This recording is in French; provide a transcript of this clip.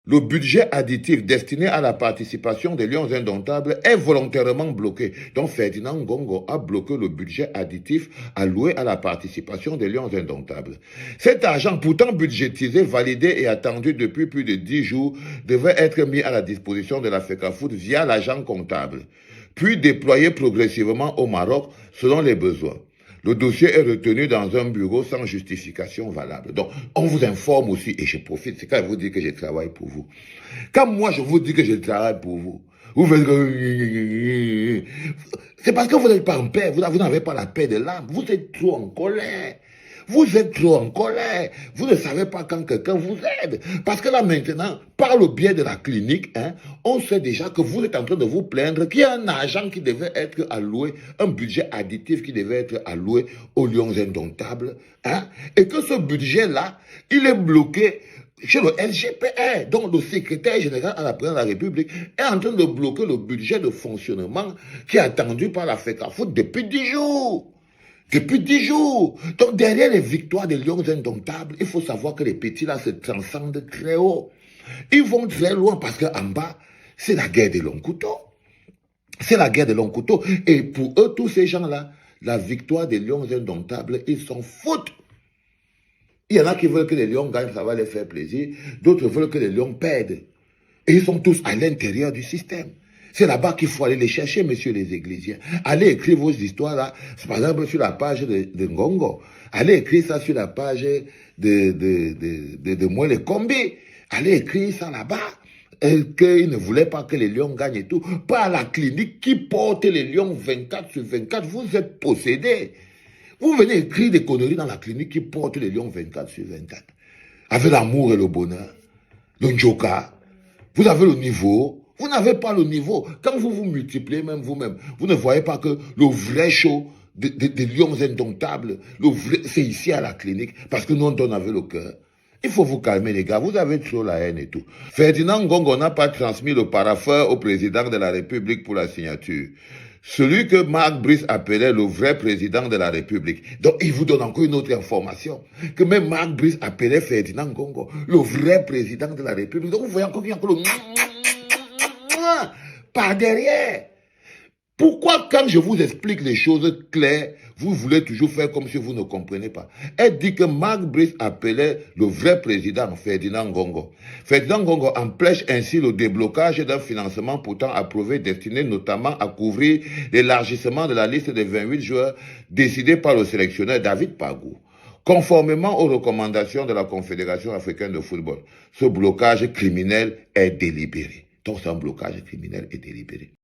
Le budget additif destiné à la participation des Lions indomptables est volontairement bloqué. Donc Ferdinand Ngongo a bloqué le budget additif alloué à la participation des Lions indomptables. Cet argent, pourtant budgétisé, validé et attendu depuis plus de 10 jours, devait être mis à la disposition de la FECAFOOT via l'agent comptable, puis déployé progressivement au Maroc selon les besoins. Le dossier est retenu dans un bureau sans justification valable. Donc, on vous informe aussi, et je profite, c'est quand je vous dis que je travaille pour vous. Quand moi je vous dis que je travaille pour vous, vous faites que... C'est parce que vous n'êtes pas en paix, vous n'avez pas la paix de l'âme, vous êtes trop en colère. Vous êtes trop en colère. Vous ne savez pas quand quelqu'un vous aide. Parce que là maintenant, par le biais de la clinique, on sait déjà que vous êtes en train de vous plaindre qu'il y a un argent qui devait être alloué, un budget additif qui devait être alloué aux Lions indomptables, et que ce budget-là, il est bloqué chez le SGPR, donc le secrétaire général à la présidence de la République, est en train de bloquer le budget de fonctionnement qui est attendu par la FECAFOOT depuis 10 jours. Depuis 10 jours. Donc, derrière les victoires des Lions indomptables, il faut savoir que les petits là se transcendent très haut. Ils vont très loin parce qu'en bas, c'est la guerre des longs couteaux. C'est la guerre des longs couteaux. Et pour eux, tous ces gens-là, la victoire des Lions indomptables, ils s'en foutent. Il y en a qui veulent que les Lions gagnent, ça va les faire plaisir. D'autres veulent que les Lions perdent. Et ils sont tous à l'intérieur du système. C'est là-bas qu'il faut aller les chercher, messieurs les Ecclésiens. Allez écrire vos histoires là, par exemple sur la page de Ngongo. Allez écrire ça sur la page de Moelle Combi. Allez écrire ça là-bas. Qu'ils ne voulaient pas que les Lions gagnent et tout. Pas la clinique qui porte les Lions 24 sur 24. Vous êtes possédés. Vous venez écrire des conneries dans la clinique qui porte les Lions 24 sur 24. Avec l'amour et le bonheur. Le Njoka. Vous avez le niveau. Vous n'avez pas le niveau. Quand vous vous multipliez même vous-même, vous ne voyez pas que le vrai show des Lions indomptables, c'est ici à la clinique, parce que nous on donne avec le cœur. Il faut vous calmer les gars, vous avez trop la haine et tout. Ferdinand Ngongo n'a pas transmis le parapheur au président de la République pour la signature. Celui que Marc Brice appelait le vrai président de la République. Donc, il vous donne encore une autre information. Que même Marc Brice appelait Ferdinand Ngongo le vrai président de la République. Donc, vous voyez encore qu'il y a encore le... par derrière. Pourquoi quand je vous explique les choses claires, vous voulez toujours faire comme si vous ne comprenez pas? Elle dit que Marc Brice appelait le vrai président Ferdinand Ngongo. Ferdinand Ngongo empêche ainsi le déblocage d'un financement pourtant approuvé destiné notamment à couvrir l'élargissement de la liste des 28 joueurs décidé par le sélectionneur David Pagou. Conformément aux recommandations de la Confédération africaine de football, ce blocage criminel est délibéré. Donc c'est un blocage criminel et délibéré.